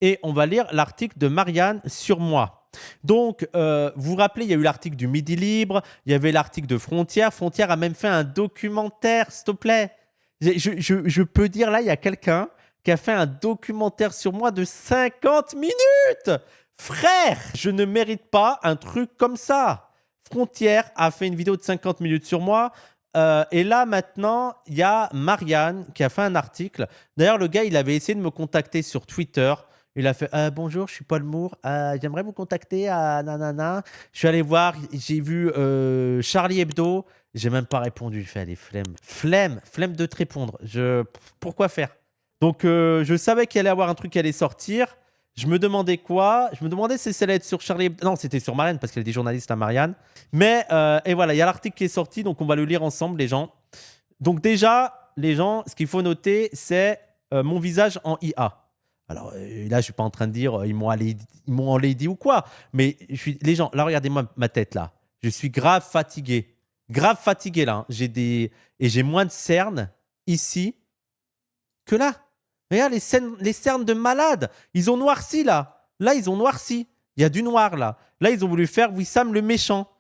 et on va lire l'article de Marianne sur moi. Donc, vous vous rappelez, il y a eu l'article du Midi Libre, il y avait l'article de Frontière. Frontière a même fait un documentaire, s'il te plaît. Je peux dire, là, il y a quelqu'un qui a fait un documentaire sur moi de 50 minutes. Frère, je ne mérite pas un truc comme ça. Frontière a fait une vidéo de 50 minutes sur moi. Et là, maintenant, il y a Marianne qui a fait un article. D'ailleurs, le gars, il avait essayé de me contacter sur Twitter. Il a fait bonjour, je suis Paul Moore. J'aimerais vous contacter à nanana. Je suis allé voir, j'ai vu Charlie Hebdo. J'ai même pas répondu. Il fait allez, flemme de te répondre. Pourquoi faire? Donc, je savais qu'il allait y avoir un truc qui allait sortir. Je me demandais quoi? Je me demandais si ça allait être sur Charlie Hebdo. Non, c'était sur Marianne parce qu'elle est des journalistes à Marianne. Mais, et voilà, il y a l'article qui est sorti. Donc, on va le lire ensemble, les gens. Donc, déjà, les gens, ce qu'il faut noter, c'est mon visage en IA. Alors là, je ne suis pas en train de dire ils m'ont enlaidi ou quoi. Mais les gens, là, regardez-moi ma tête là. Je suis grave fatigué. Grave fatigué là. Et j'ai moins de cernes ici que là. Regarde les cernes de malade. Ils ont noirci là. Là, ils ont noirci. Il y a du noir là. Là, ils ont voulu faire Wissam le méchant.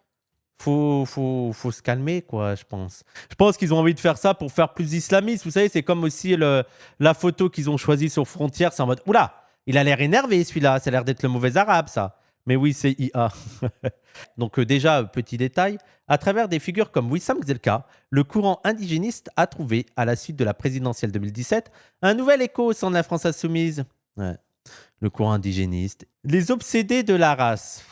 Faut se calmer, quoi, je pense. Je pense qu'ils ont envie de faire ça pour faire plus islamiste. Vous savez, c'est comme aussi la photo qu'ils ont choisie sur Frontière. C'est en mode, oula, il a l'air énervé celui-là. Ça a l'air d'être le mauvais arabe, ça. Mais oui, c'est IA. Donc déjà, petit détail, à travers des figures comme Wissam Gzelka, le courant indigéniste a trouvé, à la suite de la présidentielle 2017, un nouvel écho au sein de la France insoumise. Ouais. Le courant indigéniste. Les obsédés de la race.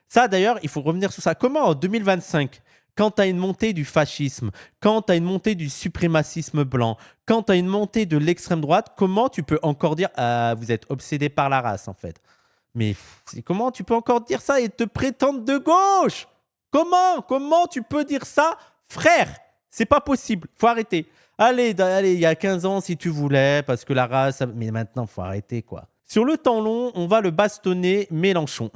Ça, d'ailleurs, il faut revenir sur ça. Comment en 2025, quand tu as une montée du fascisme, quand tu as une montée du suprémacisme blanc, quand tu as une montée de l'extrême droite, comment tu peux encore dire vous êtes obsédé par la race, en fait? Mais comment tu peux encore dire ça et te prétendre de gauche? Comment tu peux dire ça, frère? C'est pas possible. Faut arrêter. Allez, il y a 15 ans, si tu voulais, parce que la race... Mais maintenant, faut arrêter, quoi. Sur le temps long, on va le bastonner Mélenchon.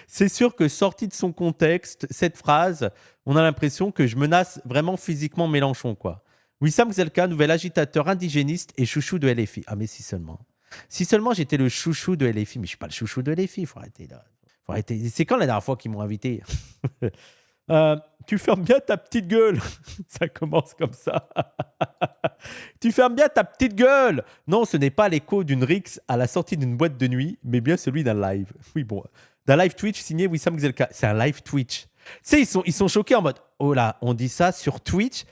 C'est sûr que sorti de son contexte, cette phrase, on a l'impression que je menace vraiment physiquement Mélenchon, quoi. Wissam Gzelka, nouvel agitateur indigéniste et chouchou de LFI. Ah mais si seulement. Si seulement j'étais le chouchou de LFI, mais je suis pas le chouchou de LFI, faut arrêter là. Faut arrêter. C'est quand la dernière fois qu'ils m'ont invité? Tu fermes bien ta petite gueule. Ça commence comme ça. Tu fermes bien ta petite gueule. Non, ce n'est pas l'écho d'une rixe à la sortie d'une boîte de nuit, mais bien celui d'un live. Oui, bon. D'un live Twitch signé Wissam Gzelka. C'est un live Twitch. Tu sais, ils sont choqués en mode oh là, on dit ça sur Twitch.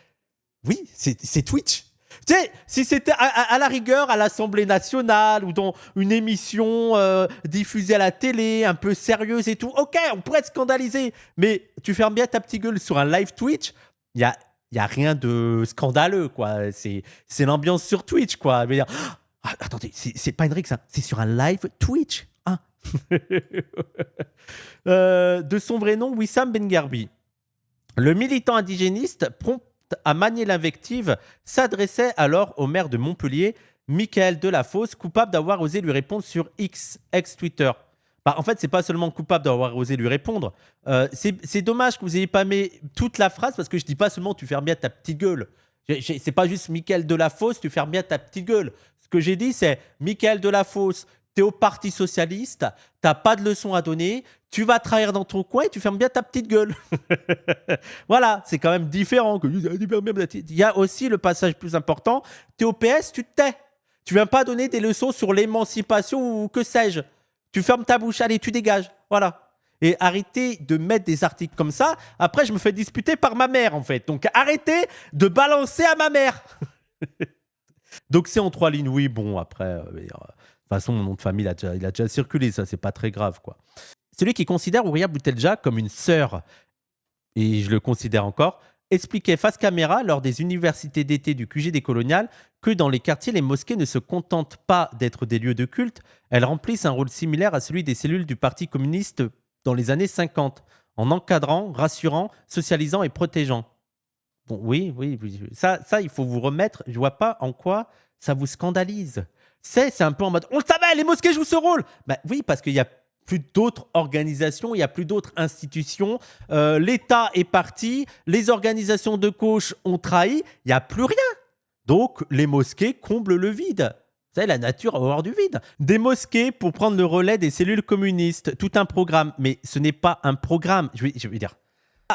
Oui, c'est Twitch. Tu sais, si c'était à la rigueur à l'Assemblée nationale ou dans une émission diffusée à la télé, un peu sérieuse et tout, ok, on pourrait être scandalisé. Mais tu fermes bien ta petite gueule sur un live Twitch, il y a rien de scandaleux, quoi. C'est l'ambiance sur Twitch, quoi. Je veux dire, attendez, c'est pas une rixe, hein. C'est sur un live Twitch. Hein. De son vrai nom, Wissam Bengarbi. Le militant indigéniste prompt à manier l'invective, s'adressait alors au maire de Montpellier, Michael Delafosse, coupable d'avoir osé lui répondre sur X, ex-Twitter. Bah, en fait, c'est pas seulement coupable d'avoir osé lui répondre. C'est dommage que vous n'ayez pas mis toute la phrase, parce que je dis pas seulement tu fermes bien ta petite gueule. C'est pas juste Michael Delafosse, tu fermes bien ta petite gueule. Ce que j'ai dit, c'est Michael Delafosse, t'es au Parti Socialiste, t'as pas de leçons à donner, tu vas trahir dans ton coin et tu fermes bien ta petite gueule. Voilà, c'est quand même différent. Il y a aussi le passage plus important, t'es au PS, tu te tais. Tu viens pas donner des leçons sur l'émancipation ou que sais-je. Tu fermes ta bouche, allez, tu dégages. Voilà. Et arrêtez de mettre des articles comme ça. Après, je me fais disputer par ma mère, en fait. Donc, arrêtez de balancer à ma mère. Donc, c'est en 3 lignes. Oui, bon, après... de toute façon, mon nom de famille, il a déjà circulé, ça, c'est pas très grave, quoi. Celui qui considère Ouria Boutelja comme une sœur, et je le considère encore, expliquait face caméra lors des universités d'été du QG des Coloniales que dans les quartiers, les mosquées ne se contentent pas d'être des lieux de culte, elles remplissent un rôle similaire à celui des cellules du Parti communiste dans les années 50, en encadrant, rassurant, socialisant et protégeant. Bon, oui, ça, il faut vous remettre, je vois pas en quoi ça vous scandalise. C'est un peu en mode, on le savait, les mosquées jouent ce rôle. Ben oui, parce qu'il y a plus d'autres organisations, il n'y a plus d'autres institutions. L'État est parti, les organisations de gauche ont trahi, il n'y a plus rien. Donc, les mosquées comblent le vide. savez, la nature a horreur du vide. Des mosquées pour prendre le relais des cellules communistes. Tout un programme. Mais ce n'est pas un programme. Je vais dire.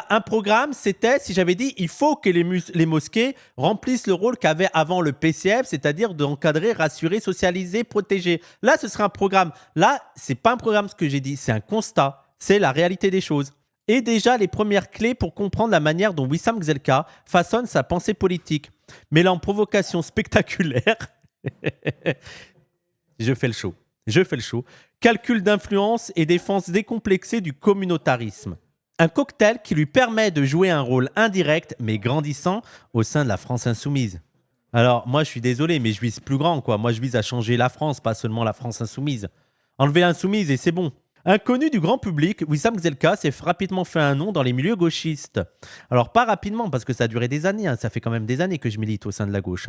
Un programme, c'était, si j'avais dit, il faut que les mosquées remplissent le rôle qu'avait avant le PCF, c'est-à-dire d'encadrer, rassurer, socialiser, protéger. Là, ce serait un programme. Là, c'est pas un programme ce que j'ai dit, c'est un constat. C'est la réalité des choses. Et déjà, les premières clés pour comprendre la manière dont Wissam Gzelka façonne sa pensée politique. Mêlant provocation spectaculaire. Je fais le show. Calcul d'influence et défense décomplexée du communautarisme. Un cocktail qui lui permet de jouer un rôle indirect mais grandissant au sein de la France insoumise. Alors, moi, je suis désolé, mais je vise plus grand, quoi. Moi, je vise à changer la France, pas seulement la France insoumise. Enlever l'insoumise et c'est bon. Inconnu du grand public, Wissam Gzelka s'est rapidement fait un nom dans les milieux gauchistes. Alors, pas rapidement, parce que ça a duré des années. Ça fait quand même des années que je milite au sein de la gauche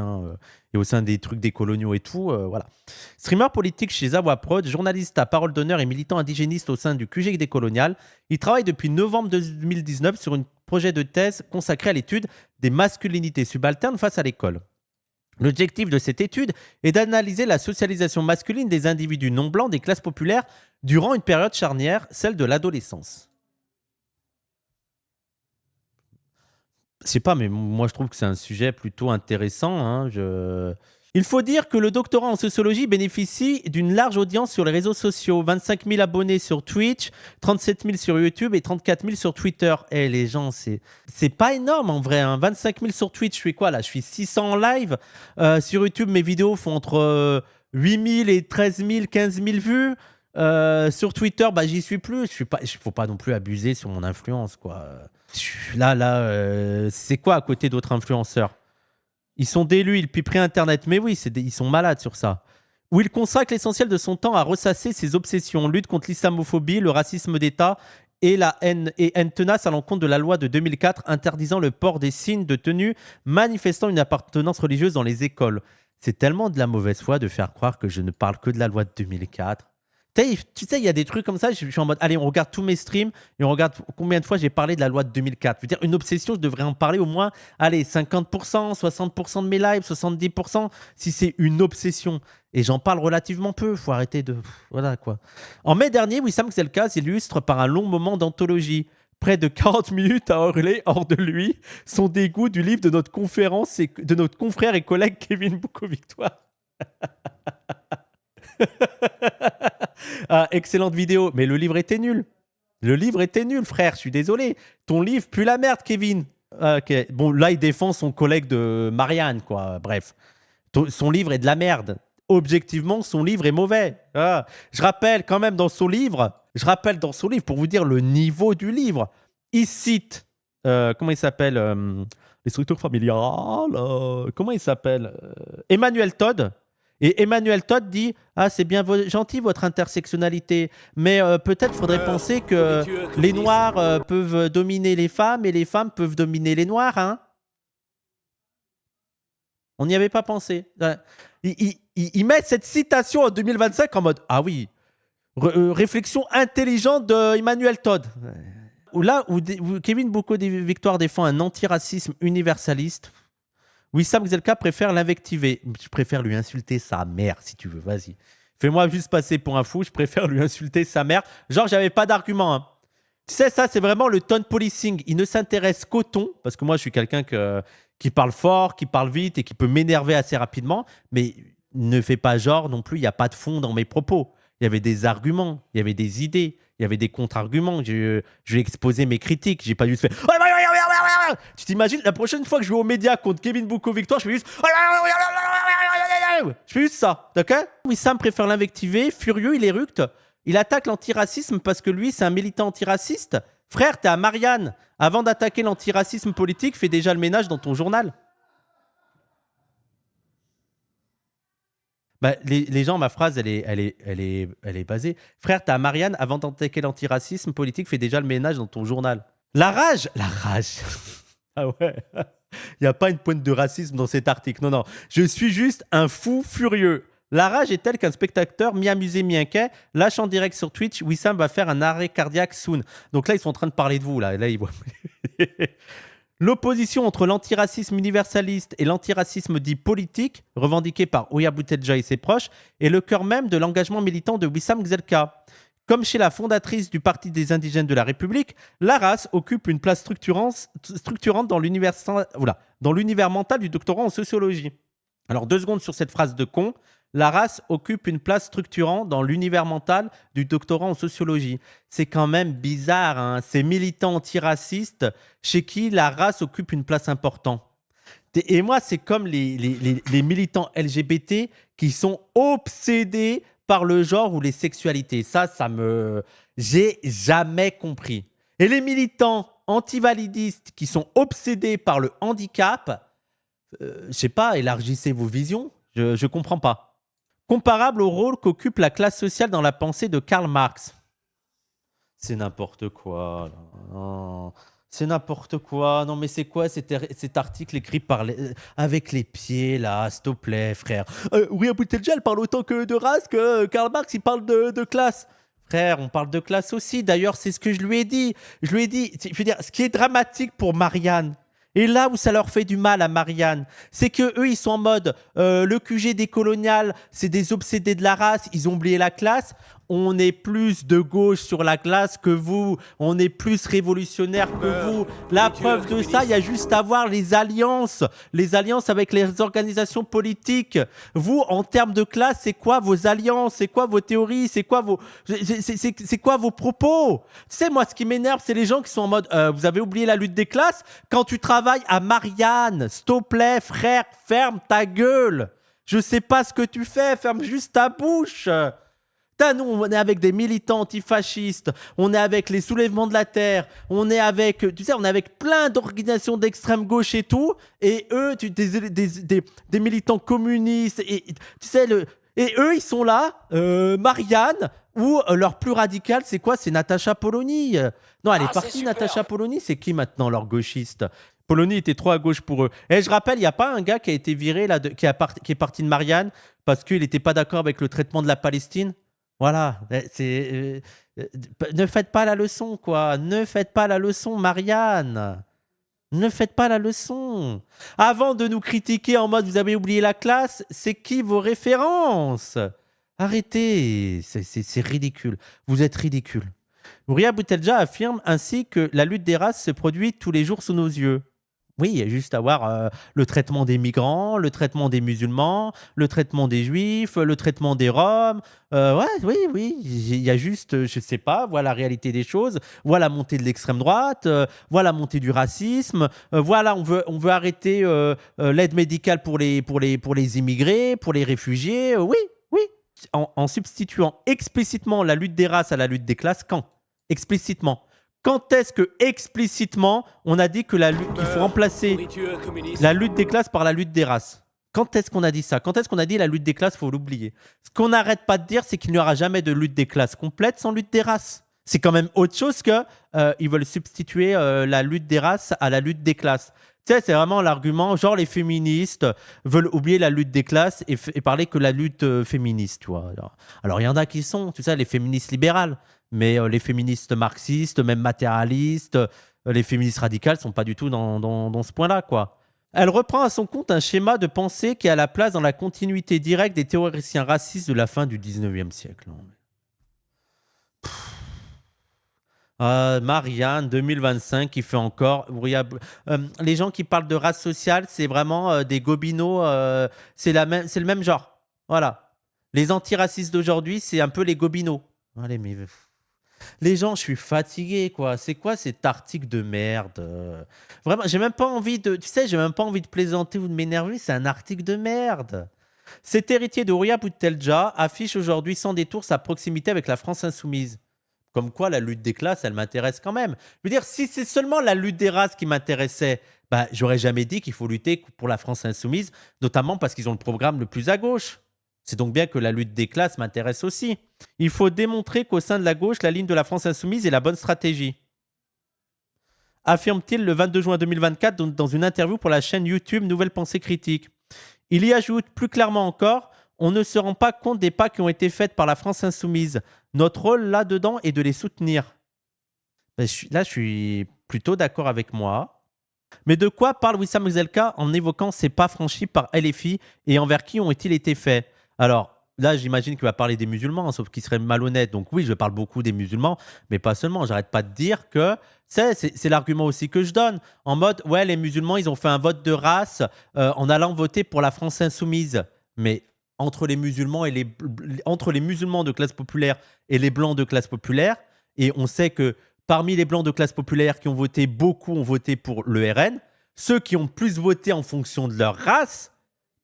et au sein des trucs des coloniaux et tout. Voilà. Streamer politique chez Zawa Prod, journaliste à parole d'honneur et militant indigéniste au sein du QG décolonial, il travaille depuis novembre 2019 sur un projet de thèse consacré à l'étude des masculinités subalternes face à l'école. L'objectif de cette étude est d'analyser la socialisation masculine des individus non blancs des classes populaires durant une période charnière, celle de l'adolescence. Je sais pas, mais moi je trouve que c'est un sujet plutôt intéressant. Il faut dire que le doctorat en sociologie bénéficie d'une large audience sur les réseaux sociaux. 25 000 abonnés sur Twitch, 37 000 sur YouTube et 34 000 sur Twitter. Eh les gens, c'est pas énorme en vrai. 25 000 sur Twitch, je suis quoi là? Je suis 600 en live. Sur YouTube, mes vidéos font entre 8 000 et 13 000, 15 000 vues. Sur Twitter, j'y suis plus. Faut pas non plus abuser sur mon influence, quoi. C'est quoi à côté d'autres influenceurs? Ils sont délus, ils piperaient Internet. Mais oui, ils sont malades sur ça. Où il consacre l'essentiel de son temps à ressasser ses obsessions, lutte contre l'islamophobie, le racisme d'État et la haine tenace à l'encontre de la loi de 2004 interdisant le port des signes de tenue manifestant une appartenance religieuse dans les écoles. C'est tellement de la mauvaise foi de faire croire que je ne parle que de la loi de 2004. Tu sais, il y a des trucs comme ça, je suis en mode, allez, on regarde tous mes streams et on regarde combien de fois j'ai parlé de la loi de 2004. Je veux dire, une obsession, je devrais en parler au moins, allez, 50%, 60% de mes lives, 70%, si c'est une obsession. Et j'en parle relativement peu, faut arrêter de... Voilà, quoi. En mai dernier, Wissam Gzelka s'illustre par un long moment d'anthologie. Près de 40 minutes à hurler hors de lui son dégoût du livre de notre conférence et de notre confrère et collègue Kevin Boucault-Victoire. Excellente vidéo, mais le livre était nul. Frère, je suis désolé. Ton livre pue la merde, Kevin. Ok. Bon, là, il défend son collègue de Marianne, quoi. Bref. Son livre est de la merde. Objectivement, son livre est mauvais. Je rappelle quand même dans son livre, pour vous dire le niveau du livre, il cite, comment il s'appelle les structures familiales, comment il s'appelle Emmanuel Todd. Et Emmanuel Todd dit « Ah, c'est bien gentil votre intersectionnalité, mais peut-être faudrait penser que les Noirs peuvent dominer les femmes et les femmes peuvent dominer les Noirs, hein ?» On n'y avait pas pensé. Il met cette citation en 2025 en mode « Ah oui, réflexion intelligente d'Emmanuel Todd. » Là où Kevin Boucault-Victoire défend un antiracisme universaliste, Wissam Gzelka préfère l'invectiver. Je préfère lui insulter sa mère, si tu veux. Vas-y. Fais-moi juste passer pour un fou. Je préfère lui insulter sa mère. Genre, j'avais pas d'argument. Hein. Tu sais, ça, c'est vraiment le tone policing. Il ne s'intéresse qu'au ton. Parce que moi, je suis quelqu'un qui parle fort, qui parle vite et qui peut m'énerver assez rapidement. Mais ne fais pas genre non plus. Il n'y a pas de fond dans mes propos. Il y avait des arguments. Il y avait des idées. Il y avait des contre-arguments. Je lui ai exposé mes critiques. J'ai pas juste fait... Tu t'imagines, la prochaine fois que je vais aux médias contre Kevin Boucault-Victoire, je fais juste... Je fais juste ça, d'accord? Wissam préfère l'invectiver, furieux, il éructe. Il attaque l'antiracisme parce que lui, c'est un militant antiraciste. Frère, t'es à Marianne. Avant d'attaquer l'antiracisme politique, fais déjà le ménage dans ton journal. Les gens, ma phrase, elle est basée. Frère, t'es à Marianne. Avant d'attaquer l'antiracisme politique, fais déjà le ménage dans ton journal. La rage. Ah ouais. Il n'y a pas une pointe de racisme dans cet article. Non. Je suis juste un fou furieux. La rage est telle qu'un spectateur mi-amusé, mi-inquiet lâche en direct sur Twitch. Wissam va faire un arrêt cardiaque soon. Donc là, ils sont en train de parler de vous. Là ils voient... L'opposition entre l'antiracisme universaliste et l'antiracisme dit politique, revendiqué par Ouria Boutedja et ses proches, est le cœur même de l'engagement militant de Wissam Gzelka. Comme chez la fondatrice du Parti des indigènes de la République, la race occupe une place structurante dans l'univers mental du doctorat en sociologie. Alors 2 secondes sur cette phrase de con. La race occupe une place structurante dans l'univers mental du doctorat en sociologie. C'est quand même bizarre, hein, ces militants antiracistes chez qui la race occupe une place importante. Et moi, c'est comme les militants LGBT qui sont obsédés par le genre ou les sexualités. J'ai jamais compris. Et les militants antivalidistes qui sont obsédés par le handicap, je sais pas, élargissez vos visions, je comprends pas. Comparable au rôle qu'occupe la classe sociale dans la pensée de Karl Marx. C'est n'importe quoi. Non. C'est n'importe quoi. Non, mais c'est quoi cet article écrit avec les pieds, là? S'il te plaît, frère. Oui, Boutedja, elle parle autant que de race que Karl Marx, il parle de classe. Frère, on parle de classe aussi. D'ailleurs, c'est ce que je lui ai dit. Je veux dire, ce qui est dramatique pour Marianne, et là où ça leur fait du mal à Marianne, c'est qu'eux, ils sont en mode le QG décolonial, c'est des obsédés de la race, ils ont oublié la classe. On est plus de gauche sur la classe que vous, on est plus révolutionnaire que vous. La preuve de ça, il y a juste à voir les alliances avec les organisations politiques. Vous, en termes de classe, c'est quoi vos alliances? C'est quoi vos théories? C'est quoi vos propos? Tu sais, moi, ce qui m'énerve, c'est les gens qui sont en mode vous avez oublié la lutte des classes? Quand tu travailles à Marianne, s'il te plaît, frère, ferme ta gueule. Je sais pas ce que tu fais, ferme juste ta bouche. Nous, on est avec des militants antifascistes, on est avec les soulèvements de la terre, on est avec plein d'organisations d'extrême gauche et tout, et eux, des militants communistes, et tu sais, et eux, ils sont là, Marianne, ou leur plus radical, c'est quoi? C'est Natacha Polony. Non, elle est partie, Natacha Polony, c'est qui maintenant, leur gauchiste? Polony était trop à gauche pour eux. Et je rappelle, il n'y a pas un gars qui a été viré, là, qui est parti de Marianne, parce qu'il n'était pas d'accord avec le traitement de la Palestine. Voilà, ne faites pas la leçon, quoi. Ne faites pas la leçon, Marianne. Ne faites pas la leçon. Avant de nous critiquer en mode vous avez oublié la classe, c'est qui vos références? Arrêtez, c'est ridicule. Vous êtes ridicule. Ouria Boutedja affirme ainsi que la lutte des races se produit tous les jours sous nos yeux. Oui, il y a juste à voir le traitement des migrants, le traitement des musulmans, le traitement des juifs, le traitement des roms. Oui, il y a juste, je sais pas, voilà la réalité des choses, voilà la montée de l'extrême droite, voilà la montée du racisme, voilà, on veut arrêter l'aide médicale pour les immigrés, pour les réfugiés. Oui. En substituant explicitement la lutte des races à la lutte des classes, quand? Explicitement. Quand est-ce que explicitement on a dit que qu'il faut remplacer la lutte des classes par la lutte des races? Quand est-ce qu'on a dit ça? Quand est-ce qu'on a dit la lutte des classes, il faut l'oublier? Ce qu'on n'arrête pas de dire, c'est qu'il n'y aura jamais de lutte des classes complète sans lutte des races. C'est quand même autre chose que ils veulent substituer la lutte des races à la lutte des classes. Tu sais, c'est vraiment l'argument, genre les féministes veulent oublier la lutte des classes et parler que la lutte féministe, tu vois. Alors, il y en a qui sont, tu sais, les féministes libérales. Mais les féministes marxistes, même matérialistes, les féministes radicales ne sont pas du tout dans ce point-là, quoi. Elle reprend à son compte un schéma de pensée qui a la place dans la continuité directe des théoriciens racistes de la fin du 19e siècle. Marianne, 2025, qui fait encore... les gens qui parlent de race sociale, c'est vraiment des gobineaux, c'est le même genre. Voilà. Les antiracistes d'aujourd'hui, c'est un peu les gobineaux. Allez, mais... Les gens, je suis fatigué, quoi. C'est quoi cet article de merde? Vraiment, j'ai même pas envie de... Tu sais, j'ai même pas envie de plaisanter ou de m'énerver. C'est un article de merde. Cet héritier de Ouria Boutedja affiche aujourd'hui sans détour sa proximité avec la France insoumise. Comme quoi, la lutte des classes, elle m'intéresse quand même. Je veux dire, si c'est seulement la lutte des races qui m'intéressait, bah, j'aurais jamais dit qu'il faut lutter pour la France insoumise, notamment parce qu'ils ont le programme le plus à gauche. C'est donc bien que la lutte des classes m'intéresse aussi. Il faut démontrer qu'au sein de la gauche, la ligne de la France insoumise est la bonne stratégie. Affirme-t-il le 22 juin 2024 dans une interview pour la chaîne YouTube Nouvelle Pensée Critique. Il y ajoute plus clairement encore, on ne se rend pas compte des pas qui ont été faits par la France insoumise. Notre rôle là-dedans est de les soutenir. Là, je suis plutôt d'accord avec moi. Mais de quoi parle Wissam Zelka en évoquant ces pas franchis par LFI et envers qui ont-ils été faits? Alors là, j'imagine qu'il va parler des musulmans, sauf qu'il serait malhonnête. Donc oui, je parle beaucoup des musulmans, mais pas seulement. J'arrête pas de dire que c'est l'argument aussi que je donne. En mode, ouais, les musulmans, ils ont fait un vote de race en allant voter pour la France insoumise. Mais entre les musulmans entre les musulmans de classe populaire et les blancs de classe populaire, et on sait que parmi les blancs de classe populaire qui ont voté, beaucoup ont voté pour le RN. Ceux qui ont plus voté en fonction de leur race,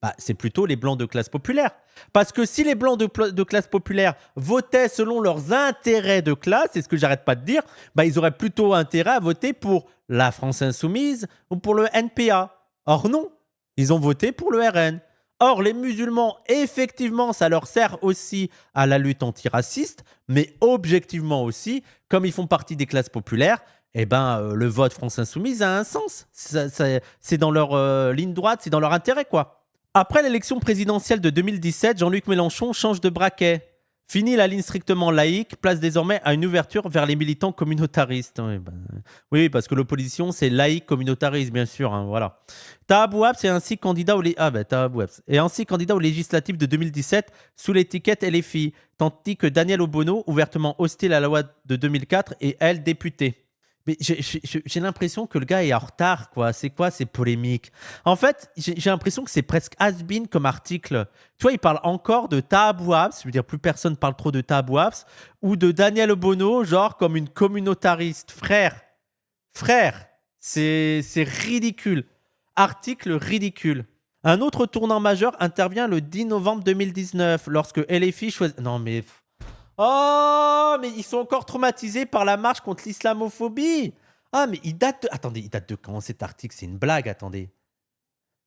bah, c'est plutôt les blancs de classe populaire. Parce que si les blancs de classe populaire votaient selon leurs intérêts de classe, c'est ce que j'arrête pas de dire, bah, ils auraient plutôt intérêt à voter pour la France insoumise ou pour le NPA. Or non, ils ont voté pour le RN. Or, les musulmans, effectivement, ça leur sert aussi à la lutte antiraciste, mais objectivement aussi, comme ils font partie des classes populaires, eh ben, le vote France Insoumise a un sens. C'est dans leur ligne droite, c'est dans leur intérêt, quoi. Après l'élection présidentielle de 2017, Jean-Luc Mélenchon change de braquet. Fini la ligne strictement laïque, place désormais à une ouverture vers les militants communautaristes. Oui, parce que l'opposition, c'est laïque communautariste, bien sûr. Hein, voilà. Taha Bouabs est ainsi candidat aux législatives de 2017 sous l'étiquette LFI, tandis que Daniel Obono, ouvertement hostile à la loi de 2004, est, elle, députée. Mais j'ai l'impression que le gars est en retard, quoi. C'est quoi ces polémiques? En fait, j'ai l'impression que c'est presque has-been comme article. Tu vois, il parle encore de Taha Bouabs, je veux dire, plus personne parle trop de Taha Bouabs, ou de Daniel Obono, genre comme une communautariste. Frère, c'est ridicule. Article ridicule. Un autre tournant majeur intervient le 10 novembre 2019, lorsque LFI choisit... Non mais... Oh, mais ils sont encore traumatisés par la marche contre l'islamophobie. Ah, mais il date de... Attendez, il date de quand cet article? C'est une blague, attendez.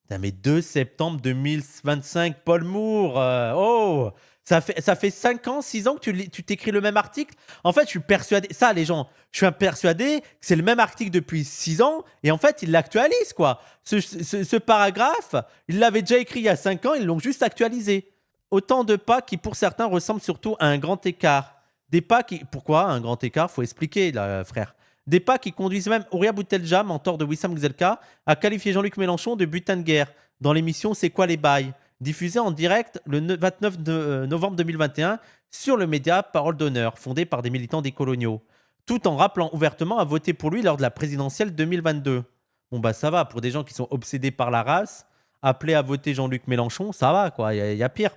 Putain, mais 2 septembre 2025, Paul Moore. Oh, ça fait 5 ans, 6 ans que tu t'écris le même article. En fait, je suis persuadé... Ça, les gens, je suis persuadé que c'est le même article depuis 6 ans. Et en fait, ils l'actualisent, quoi. Ce paragraphe, ils l'avaient déjà écrit il y a 5 ans, ils l'ont juste actualisé. Autant de pas qui, pour certains, ressemblent surtout à un grand écart. Des pas qui... Pourquoi un grand écart? Faut expliquer, là, frère. Des pas qui conduisent même Ouria Boutelja, mentor de Wissam Gzelka, à qualifier Jean-Luc Mélenchon de butin de guerre dans l'émission C'est quoi les bails, diffusée en direct le 29 novembre 2021 sur le média Parole d'honneur, fondé par des militants décoloniaux, tout en rappelant ouvertement à voter pour lui lors de la présidentielle 2022. Bon bah ça va, pour des gens qui sont obsédés par la race, appeler à voter Jean-Luc Mélenchon, ça va quoi, il y a pire.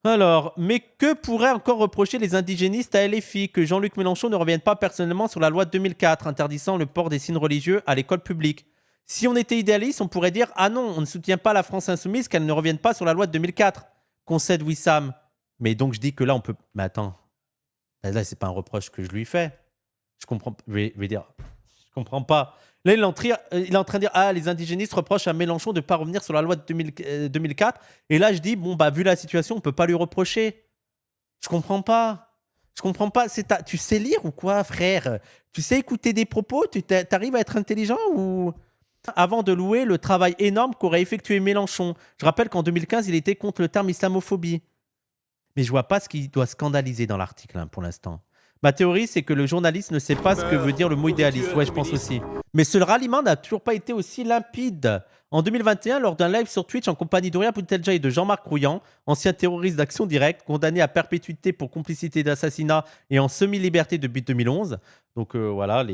Alors, mais que pourraient encore reprocher les indigénistes à LFI? Que Jean-Luc Mélenchon ne revienne pas personnellement sur la loi de 2004 interdisant le port des signes religieux à l'école publique. Si on était idéaliste, on pourrait dire « Ah non, on ne soutient pas la France insoumise, qu'elle ne revienne pas sur la loi de 2004 », concède Wissam. Mais donc je dis que là, on peut... Mais attends, là, c'est pas un reproche que je lui fais. Je comprends... Je vais dire... Je comprends pas. Là, il est en train de dire « Ah, les indigénistes reprochent à Mélenchon de ne pas revenir sur la loi de 2004. » Et là, je dis « Bon, bah, vu la situation, on ne peut pas lui reprocher. » Je comprends pas. Je comprends pas. Tu sais lire ou quoi, frère? Tu sais écouter des propos? Tu arrives à être intelligent ou... Avant de louer le travail énorme qu'aurait effectué Mélenchon. Je rappelle qu'en 2015, il était contre le terme islamophobie. Mais je vois pas ce qui doit scandaliser dans l'article, hein, pour l'instant. Ma théorie, c'est que le journaliste ne sait pas ce que veut dire le mot idéaliste. Ouais, je pense aussi. Mais ce ralliement n'a toujours pas été aussi limpide. En 2021, lors d'un live sur Twitch en compagnie d'Ouria Boutelja et de Jean-Marc Rouillant, ancien terroriste d'Action Directe, condamné à perpétuité pour complicité d'assassinat et en semi-liberté depuis 2011. Donc voilà,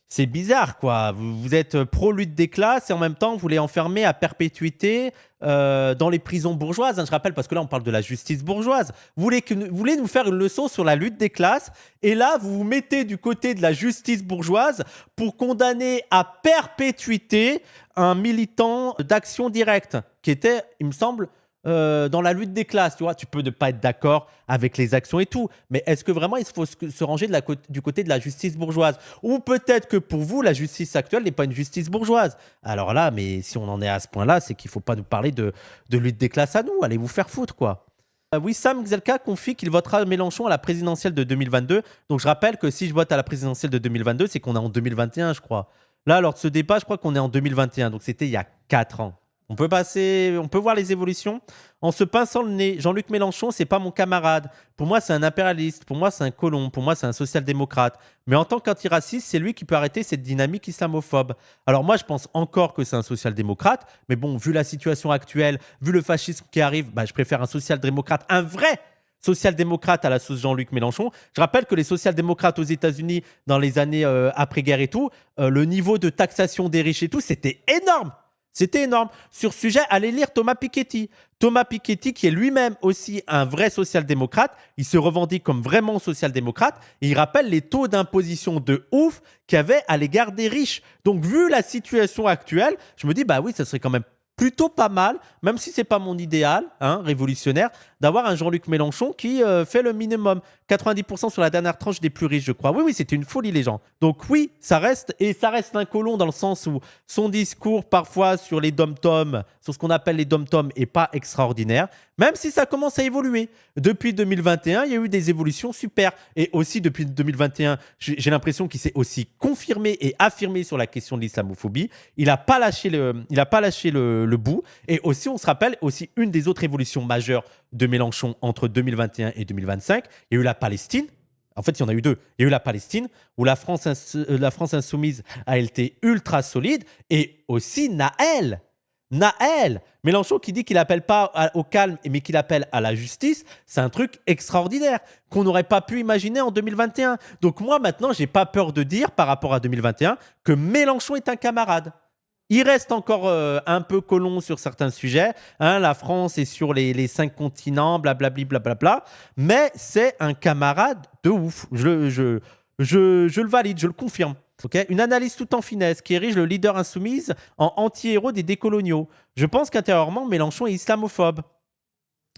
c'est bizarre quoi. Vous êtes pro-lutte des classes et en même temps vous les enfermez à perpétuité dans les prisons bourgeoises. Hein, je rappelle parce que là on parle de la justice bourgeoise. Vous voulez nous faire une leçon sur la lutte des classes et là vous vous mettez du côté de la justice bourgeoise pour condamner à perpétuité un militant d'Action Directe qui était, il me semble, dans la lutte des classes, tu vois, tu peux ne pas être d'accord avec les actions et tout, mais est-ce que vraiment il faut se ranger du côté de la justice bourgeoise? Ou peut-être que pour vous, la justice actuelle n'est pas une justice bourgeoise. Alors là, mais si on en est à ce point-là, c'est qu'il ne faut pas nous parler de lutte des classes à nous. Allez vous faire foutre, quoi. Wissam Gzelka confie qu'il votera Mélenchon à la présidentielle de 2022. Donc je rappelle que si je vote à la présidentielle de 2022, c'est qu'on est en 2021, je crois. Là, lors de ce débat, je crois qu'on est en 2021. Donc c'était il y a 4 ans. On peut voir les évolutions en se pinçant le nez. Jean-Luc Mélenchon, c'est pas mon camarade. Pour moi, c'est un impérialiste. Pour moi, c'est un colon. Pour moi, c'est un social-démocrate. Mais en tant qu'antiraciste, c'est lui qui peut arrêter cette dynamique islamophobe. Alors moi, je pense encore que c'est un social-démocrate. Mais bon, vu la situation actuelle, vu le fascisme qui arrive, bah, je préfère un social-démocrate, un vrai social-démocrate à la sauce Jean-Luc Mélenchon. Je rappelle que les social-démocrates aux États-Unis, dans les années après-guerre et tout, le niveau de taxation des riches et tout, c'était énorme. C'était énorme. Sur ce sujet, allez lire Thomas Piketty. Thomas Piketty, qui est lui-même aussi un vrai social-démocrate, il se revendique comme vraiment social-démocrate et il rappelle les taux d'imposition de ouf qu'il y avait à l'égard des riches. Donc, vu la situation actuelle, je me dis, bah oui, ça serait quand même plutôt pas mal, même si c'est pas mon idéal révolutionnaire, d'avoir un Jean-Luc Mélenchon qui fait le minimum. 90% sur la dernière tranche des plus riches, je crois. Oui, c'était une folie, les gens. Donc oui, ça reste un colon dans le sens où son discours, parfois, sur les dom-toms, sur ce qu'on appelle les dom-toms, est pas extraordinaire, même si ça commence à évoluer. Depuis 2021, il y a eu des évolutions super. Et aussi, depuis 2021, j'ai l'impression qu'il s'est aussi confirmé et affirmé sur la question de l'islamophobie. Il n'a pas lâché le bout. Et aussi, on se rappelle, aussi une des autres évolutions majeures de Mélenchon entre 2021 et 2025, il y a eu la Palestine. En fait, il y en a eu deux. Il y a eu la Palestine, où la France insoumise a été ultra solide, et aussi Naël. Mélenchon qui dit qu'il n'appelle pas au calme, mais qu'il appelle à la justice, c'est un truc extraordinaire qu'on n'aurait pas pu imaginer en 2021. Donc moi, maintenant, j'ai pas peur de dire, par rapport à 2021, que Mélenchon est un camarade. Il reste encore un peu colon sur certains sujets. La France est sur les 5 continents, blablabli, blablabla. Mais c'est un camarade de ouf. Je le valide, je le confirme. Okay, une analyse tout en finesse qui érige le leader insoumise en anti-héros des décoloniaux. Je pense qu'intérieurement, Mélenchon est islamophobe.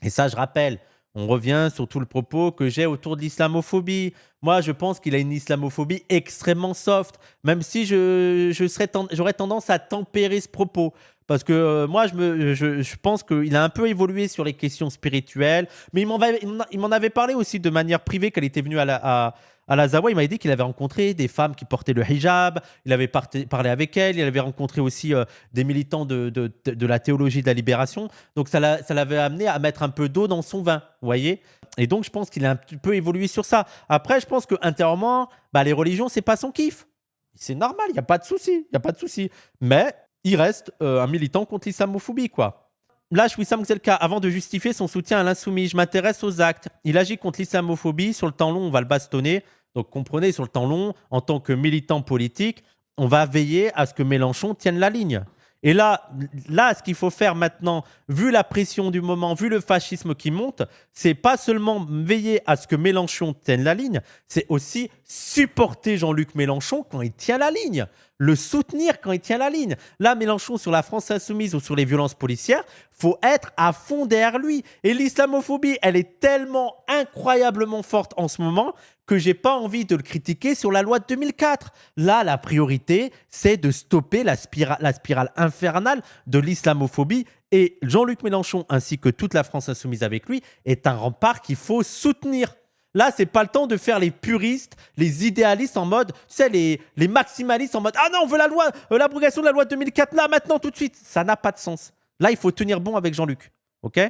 Et ça, je rappelle, on revient sur tout le propos que j'ai autour de l'islamophobie. Moi, je pense qu'il a une islamophobie extrêmement soft, même si j'aurais tendance à tempérer ce propos. Parce que moi, je pense qu'il a un peu évolué sur les questions spirituelles, mais il m'en avait parlé aussi de manière privée quand il était venu à la Zawa. Il m'avait dit qu'il avait rencontré des femmes qui portaient le hijab, il avait parlé avec elles, il avait rencontré aussi des militants de la théologie de la libération. Donc ça l'avait amené à mettre un peu d'eau dans son vin, vous voyez. Et donc je pense qu'il a un petit peu évolué sur ça. Après, je pense qu'intérieurement, les religions, c'est pas son kiff. C'est normal, il n'y a pas de souci. Mais il reste un militant contre l'islamophobie, quoi. Là, Wissam Gzelka, avant de justifier son soutien à l'insoumis, je m'intéresse aux actes. Il agit contre l'islamophobie. Sur le temps long, on va le bastonner. Donc, comprenez, sur le temps long, en tant que militant politique, on va veiller à ce que Mélenchon tienne la ligne. Et là, ce qu'il faut faire maintenant, vu la pression du moment, vu le fascisme qui monte, c'est pas seulement veiller à ce que Mélenchon tienne la ligne, c'est aussi supporter Jean-Luc Mélenchon quand il tient la ligne, le soutenir quand il tient la ligne. Là, Mélenchon, sur la France insoumise ou sur les violences policières, faut être à fond derrière lui. Et l'islamophobie, elle est tellement incroyablement forte en ce moment que j'ai pas envie de le critiquer sur la loi de 2004. Là, la priorité, c'est de stopper la spirale infernale de l'islamophobie. Et Jean-Luc Mélenchon, ainsi que toute la France insoumise avec lui, est un rempart qu'il faut soutenir. Là, c'est pas le temps de faire les puristes, les idéalistes en mode, tu sais, les maximalistes en mode « Ah non, on veut la loi, l'abrogation de la loi de 2004, là, maintenant, tout de suite !» Ça n'a pas de sens. Là, il faut tenir bon avec Jean-Luc. OK ?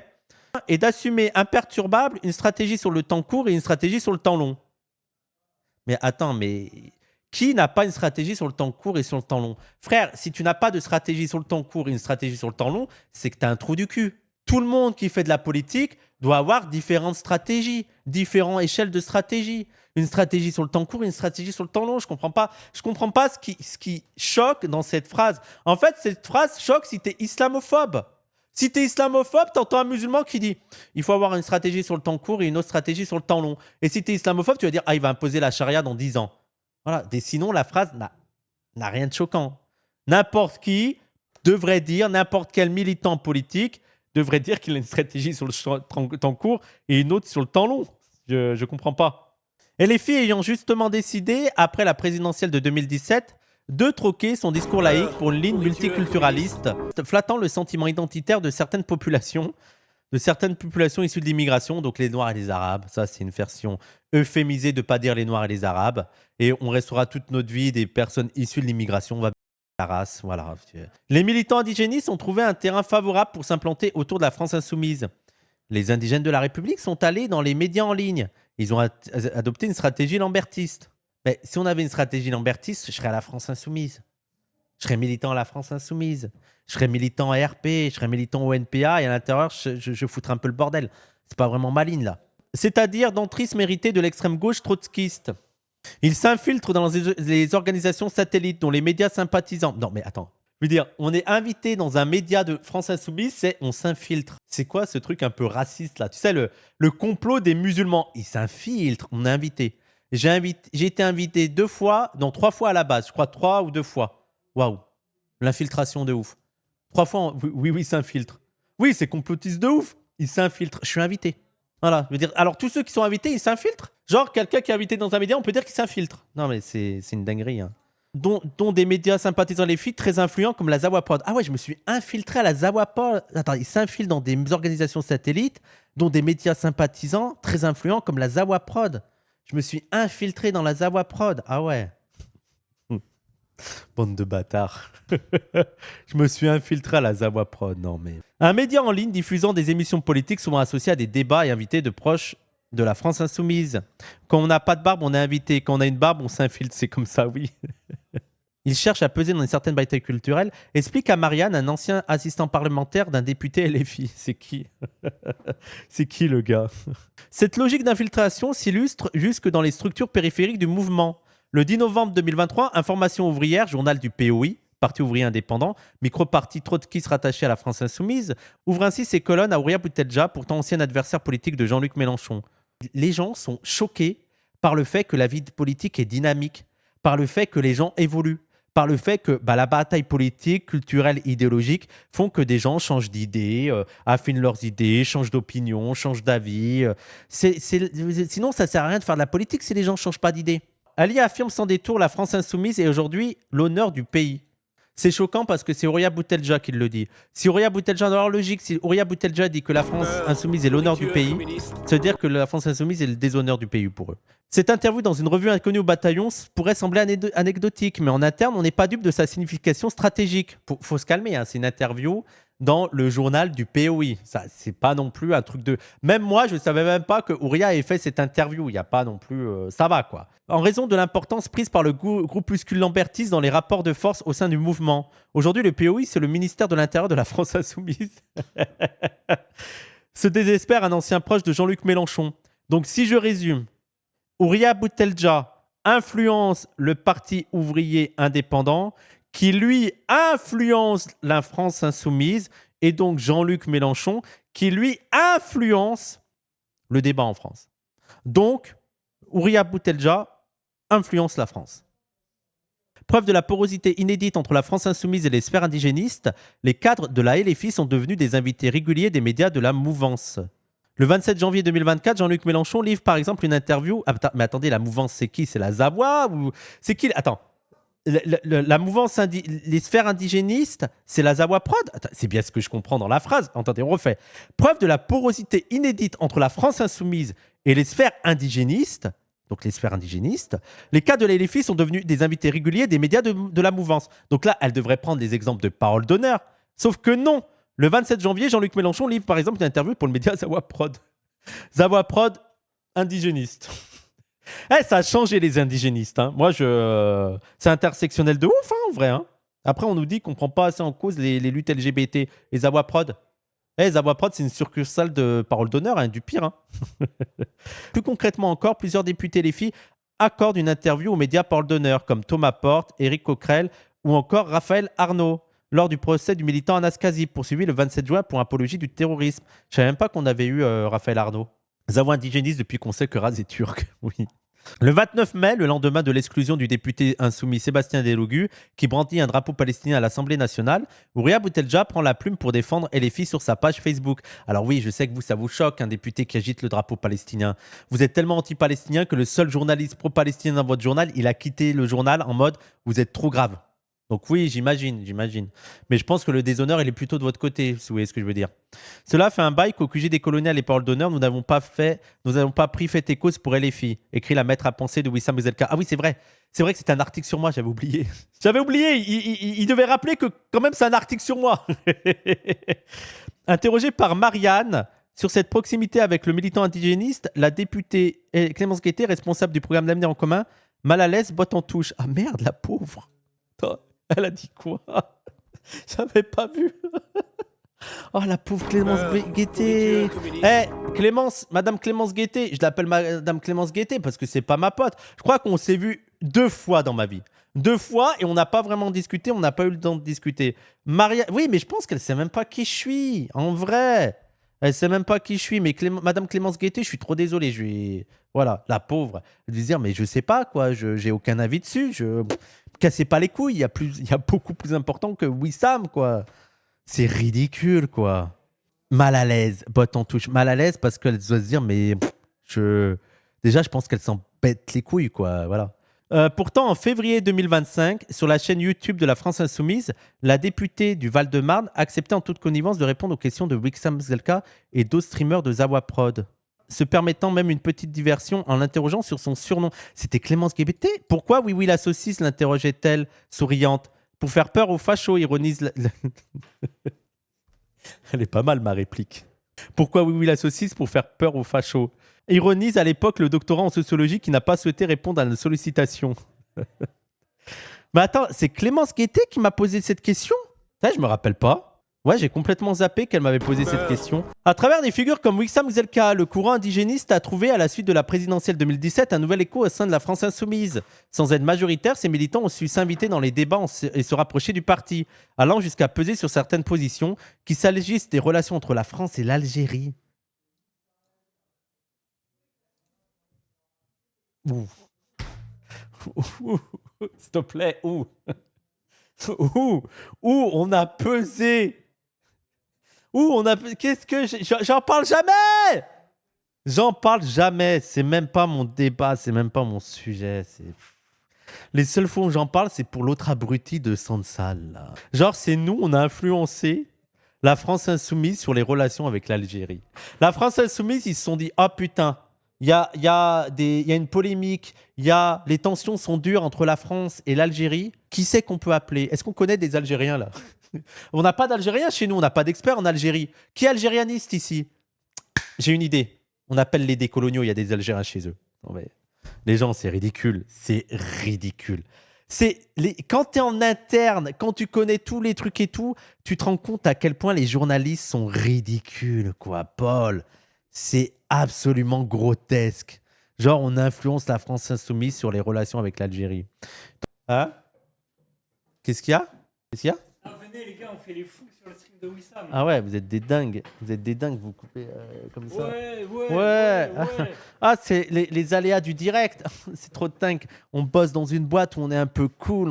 Et d'assumer imperturbable une stratégie sur le temps court et une stratégie sur le temps long. Mais attends, mais qui n'a pas une stratégie sur le temps court et sur le temps long? Frère, si tu n'as pas de stratégie sur le temps court et une stratégie sur le temps long, c'est que tu as un trou du cul. Tout le monde qui fait de la politique doit avoir différentes stratégies, différentes échelles de stratégie. Une stratégie sur le temps court et une stratégie sur le temps long. Je comprends pas ce qui choque dans cette phrase. En fait, cette phrase choque si tu es islamophobe. Si tu es islamophobe, tu entends un musulman qui dit il faut avoir une stratégie sur le temps court et une autre stratégie sur le temps long. Et si tu es islamophobe, tu vas dire il va imposer la charia dans 10 ans. Voilà. Et sinon, la phrase n'a rien de choquant. N'importe qui devrait dire, n'importe quel militant politique devrait dire qu'il a une stratégie sur le temps court et une autre sur le temps long. Je ne comprends pas. Et les filles ayant justement décidé, après la présidentielle de 2017, de troquer son discours laïque pour une ligne multiculturaliste, flattant le sentiment identitaire de certaines populations issues de l'immigration, donc les Noirs et les Arabes. Ça, c'est une version euphémisée de ne pas dire les Noirs et les Arabes. Et on restera toute notre vie des personnes issues de l'immigration. On va ta race. Voilà. Les militants indigénistes ont trouvé un terrain favorable pour s'implanter autour de la France insoumise. Les indigènes de la République sont allés dans les médias en ligne. Ils ont adopté une stratégie lambertiste. Mais si on avait une stratégie lambertiste, je serais à la France insoumise. Je serais militant à la France insoumise. Je serais militant à RP, je serais militant au NPA et à l'intérieur, je foutrais un peu le bordel. C'est pas vraiment ma ligne, là. C'est-à-dire d'entrisme hérité de l'extrême gauche trotskiste. Il s'infiltre dans les organisations satellites, dont les médias sympathisants. Non, mais attends. Je veux dire, on est invité dans un média de France Insoumise, c'est on s'infiltre. C'est quoi ce truc un peu raciste, là? Tu sais, le complot des musulmans. Ils s'infiltrent, on est invité. J'ai été invité 2 fois, non 3 fois à la base. Je crois 3 ou 2 fois. Waouh. L'infiltration de ouf. 3 fois, oui, il s'infiltre. Oui, c'est complotiste de ouf. Il s'infiltre. Je suis invité. Voilà, je veux dire, alors tous ceux qui sont invités, ils s'infiltrent. Genre, quelqu'un qui est invité dans un média, on peut dire qu'il s'infiltre. Non, mais c'est une dinguerie. Hein. Dont des médias sympathisant les filles très influents comme la Zawapod. Ah ouais, je me suis infiltré à la Zawapod. Attends, ils s'infilent dans des organisations satellites, dont des médias sympathisants très influents comme la Zawaprod. Je me suis infiltré dans la Zawaprod. Ah ouais. Bande de bâtards. Je me suis infiltré à la Zawaprod. Non mais... Un média en ligne diffusant des émissions politiques souvent associées à des débats et invités de proches de la France insoumise. Quand on n'a pas de barbe, on est invité. Quand on a une barbe, on s'infiltre. C'est comme ça, oui. Il cherche à peser dans une certaine bataille culturelle. Explique à Marianne, un ancien assistant parlementaire d'un député LFI. C'est qui? C'est qui le gars? Cette logique d'infiltration s'illustre jusque dans les structures périphériques du mouvement. Le 10 novembre 2023, Information ouvrière, journal du POI, Parti ouvrier indépendant, micro-parti trotskiste rattaché à la France insoumise, ouvre ainsi ses colonnes à Ouria Boutelja, pourtant ancien adversaire politique de Jean-Luc Mélenchon. Les gens sont choqués par le fait que la vie politique est dynamique, par le fait que les gens évoluent, par le fait que la bataille politique, culturelle, idéologique font que des gens changent d'idées, affinent leurs idées, changent d'opinion, changent d'avis. Sinon, ça ne sert à rien de faire de la politique si les gens ne changent pas d'idée. Ali affirme sans détour la France insoumise est aujourd'hui l'honneur du pays. C'est choquant parce que c'est Ouria Boutelja qui le dit. Si Ouria Boutelja, dans leur logique, si Ouria Boutelja dit que la France insoumise est l'honneur du pays, ça veut dire que la France insoumise est le déshonneur du pays pour eux. Cette interview dans une revue inconnue au bataillon pourrait sembler anecdotique, mais en interne, on n'est pas dupe de sa signification stratégique. Faut se calmer, hein, c'est une interview dans le journal du POI. Ça, c'est pas non plus un truc de... Même moi, je ne savais même pas que Ouria avait fait cette interview. Il n'y a pas non plus... ça va, quoi. En raison de l'importance prise par le groupuscule lambertiste dans les rapports de force au sein du mouvement. Aujourd'hui, le POI, c'est le ministère de l'Intérieur de la France insoumise. Se désespère un ancien proche de Jean-Luc Mélenchon. Donc, si je résume, Ouria Boutelja influence le parti ouvrier indépendant qui, lui, influence la France insoumise et donc Jean-Luc Mélenchon qui, lui, influence le débat en France. Donc, Ouria Boutelja influence la France. Preuve de la porosité inédite entre la France insoumise et les sphères indigénistes, les cadres de la LFI sont devenus des invités réguliers des médias de la mouvance. Le 27 janvier 2024, Jean-Luc Mélenchon livre par exemple une interview... Ah, mais attendez, la mouvance, c'est qui? C'est la Zawa ou... C'est qui? Attends. La mouvance, les sphères indigénistes, c'est la Zawaprod. C'est bien ce que je comprends dans la phrase. Attendez, on refait. Preuve de la porosité inédite entre la France insoumise et les sphères indigénistes, donc les sphères indigénistes, les cas de la LFI sont devenus des invités réguliers des médias de la mouvance. Donc là, elle devrait prendre des exemples de paroles d'honneur. Sauf que non. Le 27 janvier, Jean-Luc Mélenchon livre par exemple une interview pour le média Zawaprod. Zawaprod indigéniste. Ça a changé les indigénistes. Hein. Moi, c'est intersectionnel de ouf, hein, en vrai. Hein. Après, on nous dit qu'on ne prend pas assez en cause les luttes LGBT. Et Zawaprod. Zawaprod, c'est une succursale de parole d'honneur, hein, du pire. Hein. Plus concrètement encore, plusieurs députés LFI accordent une interview aux médias parole d'honneur, comme Thomas Porte, Éric Coquerel ou encore Raphaël Arnaud, lors du procès du militant Anas Kassib, poursuivi le 27 juin pour apologie du terrorisme. Je ne savais même pas qu'on avait eu Raphaël Arnaud. Zawa indigéniste depuis qu'on sait que Raz est turc. Oui. Le 29 mai, le lendemain de l'exclusion du député insoumis Sébastien Delogu, qui brandit un drapeau palestinien à l'Assemblée nationale, Ouria Boutelja prend la plume pour défendre LFI sur sa page Facebook. Alors oui, je sais que ça vous choque, un député qui agite le drapeau palestinien. Vous êtes tellement anti-palestinien que le seul journaliste pro-palestinien dans votre journal, il a quitté le journal en mode « vous êtes trop grave ». Donc oui, j'imagine. Mais je pense que le déshonneur, il est plutôt de votre côté, si vous voyez ce que je veux dire. Cela fait un bail qu'au QG des coloniales et paroles d'honneur, nous n'avons pas pris fait et cause pour LFI. Écrit la maître à penser de Wissam Bouzelka. Ah oui, c'est vrai. C'est vrai que c'était un article sur moi, j'avais oublié. J'avais oublié, il devait rappeler que quand même c'est un article sur moi. Interrogée par Marianne sur cette proximité avec le militant indigéniste, la députée Clémence Guettet, responsable du programme d'avenir en commun, mal à l'aise, botte en touche. Ah merde, la pauvre. Attends, elle a dit quoi? J'avais pas vu. Oh, la pauvre Clémence Guettet. Madame Clémence Guettet, je l'appelle Madame Clémence Guettet parce que c'est pas ma pote. Je crois qu'on s'est vu 2 fois dans ma vie. 2 fois et on n'a pas vraiment discuté, on n'a pas eu le temps de discuter. Oui, mais je pense qu'elle sait même pas qui je suis, en vrai. Elle sait même pas qui je suis, mais Madame Clémence Guettet, je suis trop désolé. Voilà, la pauvre. Je vais dire, mais je sais pas, quoi, j'ai aucun avis dessus. Cassez pas les couilles, il y a beaucoup plus important que Wissam, quoi. C'est ridicule, quoi. Mal à l'aise, botte en touche. Mal à l'aise parce qu'elle doit se dire, mais déjà, je pense qu'elle s'en pète les couilles, quoi. Voilà. Pourtant, en février 2025, sur la chaîne YouTube de la France Insoumise, la députée du Val-de-Marne acceptait en toute connivence de répondre aux questions de Wissam Bouzelka et d'autres streamers de Zawa Prod, se permettant même une petite diversion en l'interrogeant sur son surnom. C'était Clémence Guettet. Pourquoi Oui, la saucisse l'interrogeait-elle, souriante? Pour faire peur aux fachos, ironise... Elle est pas mal, ma réplique. Pourquoi oui, la saucisse? Pour faire peur aux fachos. Ironise à l'époque le doctorant en sociologie qui n'a pas souhaité répondre à la sollicitation. Mais attends, c'est Clémence Guettet qui m'a posé cette question? Ça, je me rappelle pas. Ouais, j'ai complètement zappé qu'elle m'avait posé cette question. À travers des figures comme Wissam Bouzelka, le courant indigéniste a trouvé à la suite de la présidentielle 2017 un nouvel écho au sein de la France Insoumise. Sans être majoritaire, ces militants ont su s'inviter dans les débats et se rapprocher du parti, allant jusqu'à peser sur certaines positions, qu'il s'agisse des relations entre la France et l'Algérie. Ouh. S'il te plaît, où on a pesé. Qu'est-ce que j'en parle jamais. J'en parle jamais. C'est même pas mon débat, c'est même pas mon sujet. Les seules fois où j'en parle, c'est pour l'autre abruti de Sansal. Là. Genre, c'est nous, on a influencé la France Insoumise sur les relations avec l'Algérie. La France Insoumise, ils se sont dit, ah oh, putain, il y a une polémique, les tensions sont dures entre la France et l'Algérie. Qui c'est qu'on peut appeler? Est-ce qu'on connaît des Algériens là? On n'a pas d'Algériens chez nous, on n'a pas d'experts en Algérie. Qui est algérianiste ici? J'ai une idée. On appelle les décoloniaux, il y a des Algériens chez eux. Non, mais les gens, c'est ridicule. C'est ridicule. Quand tu es en interne, quand tu connais tous les trucs et tout, tu te rends compte à quel point les journalistes sont ridicules, quoi, Paul. C'est absolument grotesque. Genre, on influence la France Insoumise sur les relations avec l'Algérie. Hein? Qu'est-ce qu'il y a? Ah, venez les gars, on fait les fous sur le stream de Wissam. Ah ouais, vous êtes des dingues. Vous coupez comme ça. Ouais. Ah, c'est les aléas du direct. C'est trop dingue. On bosse dans une boîte où on est un peu cool,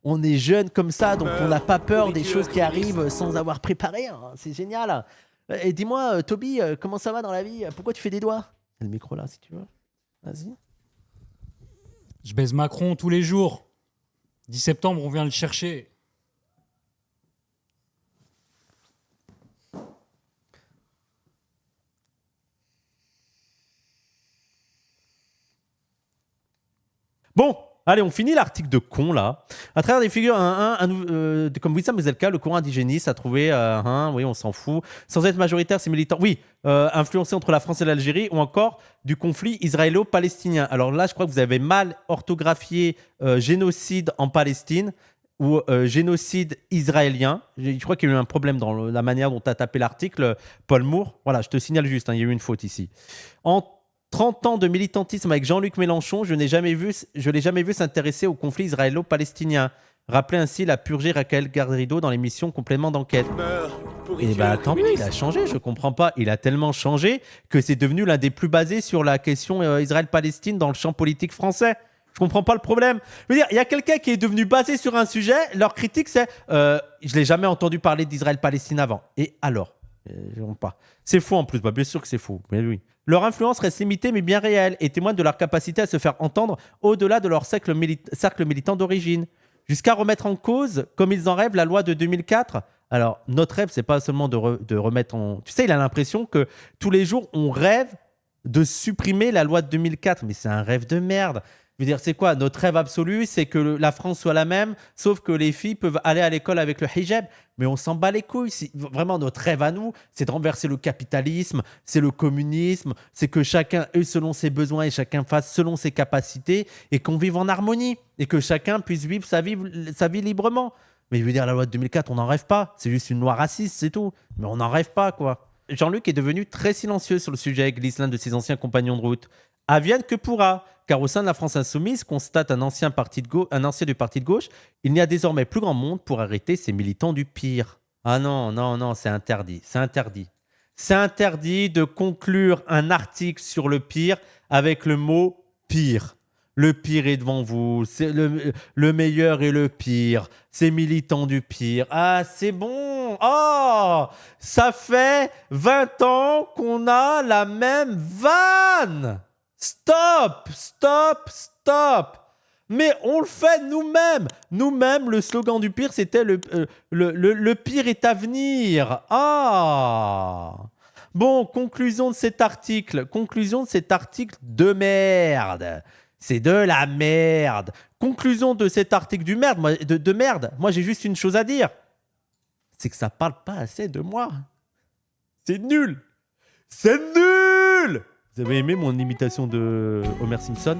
on est jeune comme ça, donc on n'a pas peur des choses qui arrivent sans avoir préparé. Hein. C'est génial. Et dis-moi, Toby, comment ça va dans la vie? Pourquoi tu fais des doigts? Le micro là, si tu veux. Vas-y. Je baise Macron tous les jours. 10 septembre, on vient le chercher. Bon, allez, on finit l'article de con là. À travers des figures comme Wissam Bouzelka, le courant indigéniste a trouvé, oui, on s'en fout. Sans être majoritaire, ces militants, oui, influencés entre la France et l'Algérie ou encore du conflit israélo-palestinien. Alors là, je crois que vous avez mal orthographié génocide en Palestine ou génocide israélien. Je crois qu'il y a eu un problème dans la manière dont tu as tapé l'article, Paul Moore. Voilà, je te signale juste, il y a eu une faute ici. En 30 ans de militantisme avec Jean-Luc Mélenchon, je l'ai jamais vu s'intéresser au conflit israélo-palestinien. Rappelez ainsi la purgée Raquel Garrido dans l'émission Complément d'enquête. Et bah tant mieux, il a changé, je comprends pas. Il a tellement changé que c'est devenu l'un des plus basés sur la question Israël-Palestine dans le champ politique français. Je comprends pas le problème. Je veux dire, il y a quelqu'un qui est devenu basé sur un sujet, leur critique c'est je l'ai jamais entendu parler d'Israël-Palestine avant. Et alors pas. C'est faux en plus, bien sûr que c'est faux, mais oui. Leur influence reste limitée mais bien réelle et témoigne de leur capacité à se faire entendre au-delà de leur cercle militant d'origine. jusqu'à remettre en cause, comme ils en rêvent, la loi de 2004. Alors, notre rêve, c'est pas seulement de remettre en... Tu sais, il a l'impression que tous les jours, on rêve de supprimer la loi de 2004. Mais c'est un rêve de merde. Je veux dire, c'est quoi? Notre rêve absolu, c'est que la France soit la même, sauf que les filles peuvent aller à l'école avec le hijab. Mais on s'en bat les couilles. Vraiment, notre rêve à nous, c'est de renverser le capitalisme, c'est le communisme, c'est que chacun ait selon ses besoins et chacun fasse selon ses capacités et qu'on vive en harmonie et que chacun puisse vivre sa vie librement. Mais je veux dire, la loi de 2004, on n'en rêve pas. C'est juste une loi raciste, c'est tout. Mais on n'en rêve pas, quoi. Jean-Luc est devenu très silencieux sur le sujet avec l'un de ses anciens compagnons de route. Advienne que pourra, car au sein de la France insoumise, constate un ancien du parti de gauche, il n'y a désormais plus grand monde pour arrêter ces militants du pire. Ah non, non, non, c'est interdit, c'est interdit. C'est interdit de conclure un article sur le pire avec le mot pire. Le pire est devant vous, c'est le meilleur et le pire, c'est militant du pire. Ah, c'est bon. Oh, ça fait 20 ans qu'on a la même vanne. Stop, stop, stop. Mais on le fait nous-mêmes. Nous-mêmes, le slogan du pire, c'était le pire est à venir. Ah. Bon, conclusion de cet article. Conclusion de cet article de merde. C'est de la merde. Conclusion de cet article de merde. Moi, j'ai juste une chose à dire. C'est que ça parle pas assez de moi. C'est nul. C'est nul. Vous avez aimé mon imitation de Homer Simpson ?